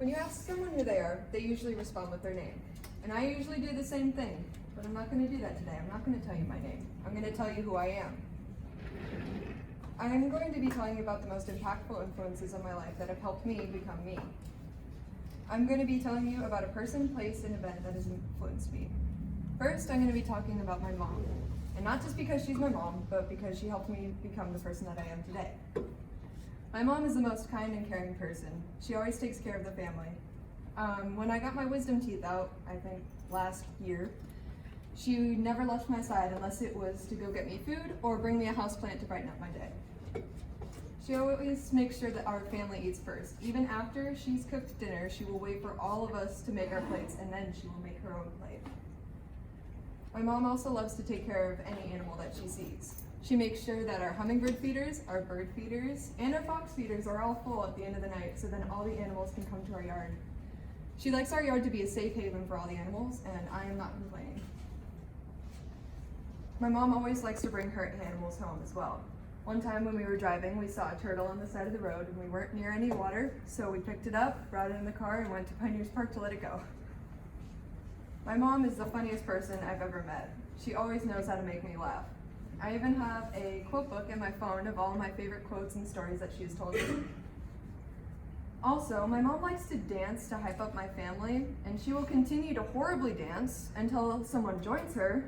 When you ask someone who they are, they usually respond with their name. And I usually do the same thing, but I'm not going to do that today. I'm not going to tell you my name. I'm going to tell you who I am. I'm going to be telling you about the most impactful influences in my life that have helped me become me. I'm going to be telling you about a person, place, and event that has influenced me. First, I'm going to be talking about my mom. And not just because she's my mom, but because she helped me become the person that I am today. My mom is the most kind and caring person. She always takes care of the family. When I got my wisdom teeth out, I think last year, she never left my side unless it was to go get me food or bring me a houseplant to brighten up my day. She always makes sure that our family eats first. Even after she's cooked dinner, she will wait for all of us to make our plates, and then she will make her own plate. My mom also loves to take care of any animal that she sees. She makes sure that our hummingbird feeders, our bird feeders, and our fox feeders are all full at the end of the night, so then all the animals can come to our yard. She likes our yard to be a safe haven for all the animals, and I am not complaining. My mom always likes to bring her animals home as well. One time when we were driving, we saw a turtle on the side of the road, and we weren't near any water, so we picked it up, brought it in the car, and went to Pioneers Park to let it go. My mom is the funniest person I've ever met. She always knows how to make me laugh. I even have a quote book in my phone of all my favorite quotes and stories that she has told me. Also, my mom likes to dance to hype up my family, and she will continue to horribly dance until someone joins her,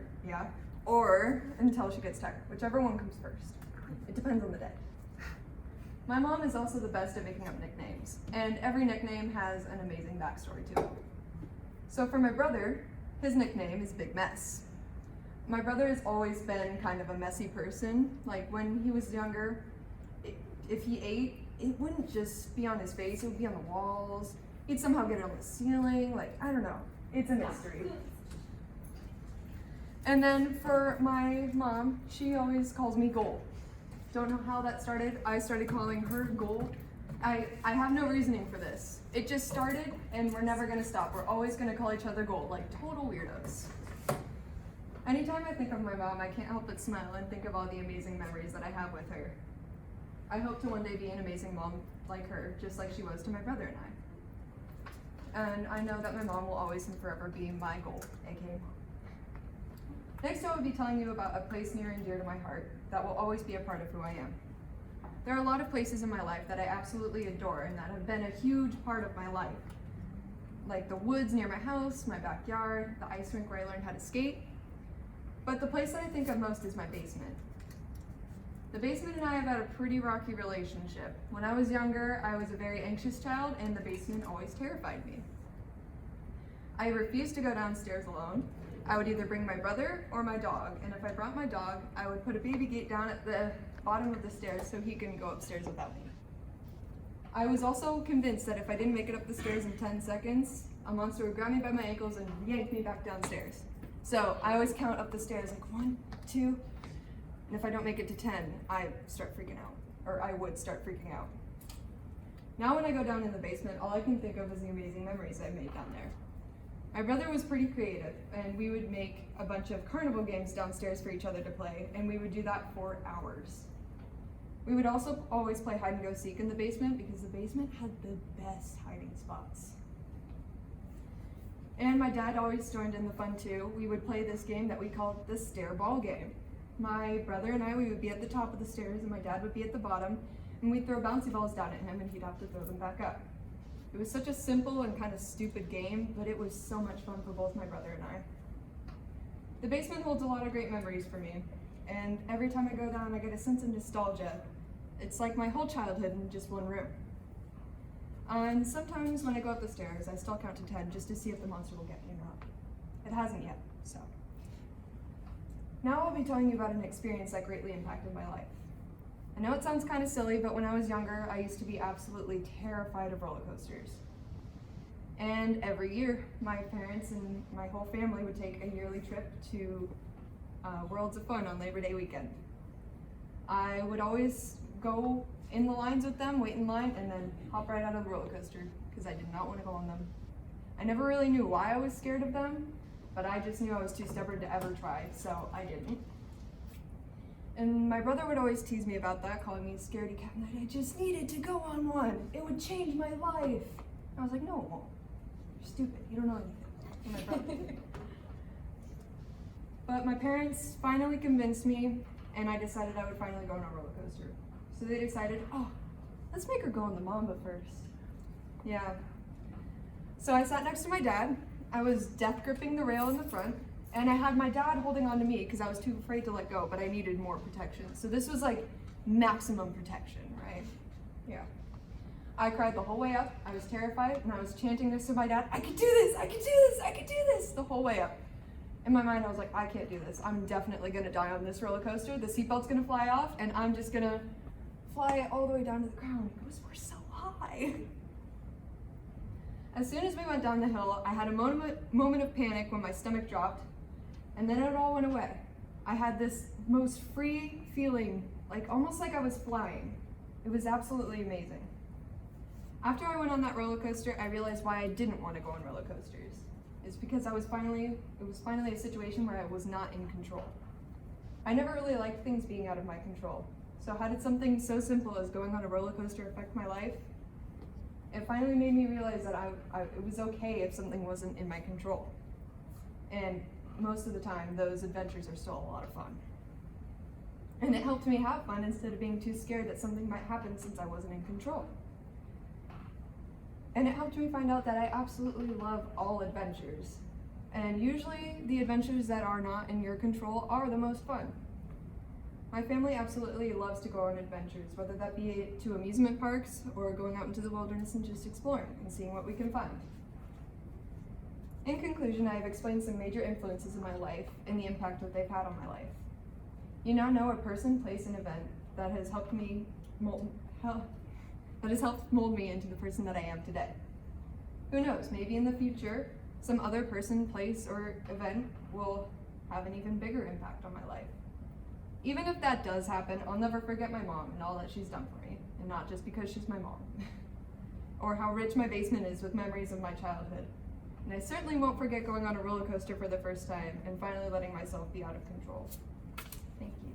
or until she gets tired, whichever one comes first. It depends on the day. My mom is also the best at making up nicknames, and every nickname has an amazing backstory to it. So for my brother, his nickname is Big Mess. My brother has always been kind of a messy person. Like when he was younger, if he ate, it wouldn't just be on his face, it would be on the walls. He'd somehow get it on the ceiling, I don't know. It's a mystery. And then for my mom, she always calls me Gold. Don't know how that started. I started calling her Gold. I have no reasoning for this. It just started and we're never gonna stop. We're always gonna call each other Gold, like total weirdos. Anytime I think of my mom, I can't help but smile and think of all the amazing memories that I have with her. I hope to one day be an amazing mom like her, just like she was to my brother and I. And I know that my mom will always and forever be my Goal, aka Mom. Next, I will be telling you about a place near and dear to my heart that will always be a part of who I am. There are a lot of places in my life that I absolutely adore and that have been a huge part of my life. Like the woods near my house, my backyard, the ice rink where I learned how to skate. But the place that I think of most is my basement. The basement and I have had a pretty rocky relationship. When I was younger, I was a very anxious child and the basement always terrified me. I refused to go downstairs alone. I would either bring my brother or my dog, and if I brought my dog, I would put a baby gate down at the bottom of the stairs so he can go upstairs without me. I was also convinced that if I didn't make it up the stairs in 10 seconds, a monster would grab me by my ankles and yank me back downstairs. So I always count up the stairs like 1, 2, and if I don't make it to 10, I start freaking out, or I would start freaking out. Now when I go down in the basement, all I can think of is the amazing memories I've made down there. My brother was pretty creative, and we would make a bunch of carnival games downstairs for each other to play, and we would do that for hours. We would also always play hide and go seek in the basement because the basement had the best hiding spots. And my dad always joined in the fun too. We would play this game that we called the stair ball game. My brother and I, we would be at the top of the stairs and my dad would be at the bottom, and we'd throw bouncy balls down at him and he'd have to throw them back up. It was such a simple and kind of stupid game, but it was so much fun for both my brother and I. The basement holds a lot of great memories for me, and every time I go down, I get a sense of nostalgia. It's like my whole childhood in just one room. And sometimes when I go up the stairs, I still count to 10 just to see if the monster will get me or not. It hasn't yet, so. Now I'll be telling you about an experience that greatly impacted my life. I know it sounds kind of silly, but when I was younger, I used to be absolutely terrified of roller coasters. And every year, my parents and my whole family would take a yearly trip to Worlds of Fun on Labor Day weekend. I would always go in the lines with them, wait in line, and then hop right out of the roller coaster because I did not want to go on them. I never really knew why I was scared of them, but I just knew I was too stubborn to ever try, so I didn't. And my brother would always tease me about that, calling me scaredy cat, and I just needed to go on one. It would change my life. I was like, no, it won't. You're stupid. You don't know anything. And my brother did. But my parents finally convinced me, and I decided I would finally go on a roller coaster. So they decided, oh, let's make her go on the Mamba first. Yeah. So I sat next to my dad. I was death gripping the rail in the front, and I had my dad holding on to me because I was too afraid to let go, but I needed more protection. So this was like maximum protection, right? Yeah. I cried the whole way up. I was terrified, and I was chanting next to my dad, I can do this, I can do this, I can do this, the whole way up. In my mind, I was like, I can't do this. I'm definitely gonna die on this roller coaster. The seatbelt's gonna fly off, and I'm just gonna fly all the way down to the ground because we're so high. As soon as we went down the hill, I had a moment of panic when my stomach dropped, and then it all went away. I had this most free feeling, like almost like I was flying. It was absolutely amazing. After I went on that roller coaster, I realized why I didn't want to go on roller coasters. It's because it was finally a situation where I was not in control. I never really liked things being out of my control. So how did something so simple as going on a roller coaster affect my life? It finally made me realize that it was okay if something wasn't in my control. And most of the time, those adventures are still a lot of fun. And it helped me have fun instead of being too scared that something might happen since I wasn't in control. And it helped me find out that I absolutely love all adventures. And usually the adventures that are not in your control are the most fun. My family absolutely loves to go on adventures, whether that be to amusement parks or going out into the wilderness and just exploring and seeing what we can find. In conclusion, I have explained some major influences in my life and the impact that they've had on my life. You now know a person, place, and event that has helped mold me into the person that I am today. Who knows, maybe in the future, some other person, place, or event will have an even bigger impact on my life. Even if that does happen, I'll never forget my mom and all that she's done for me, and not just because she's my mom. Or how rich my basement is with memories of my childhood. And I certainly won't forget going on a roller coaster for the first time and finally letting myself be out of control. Thank you.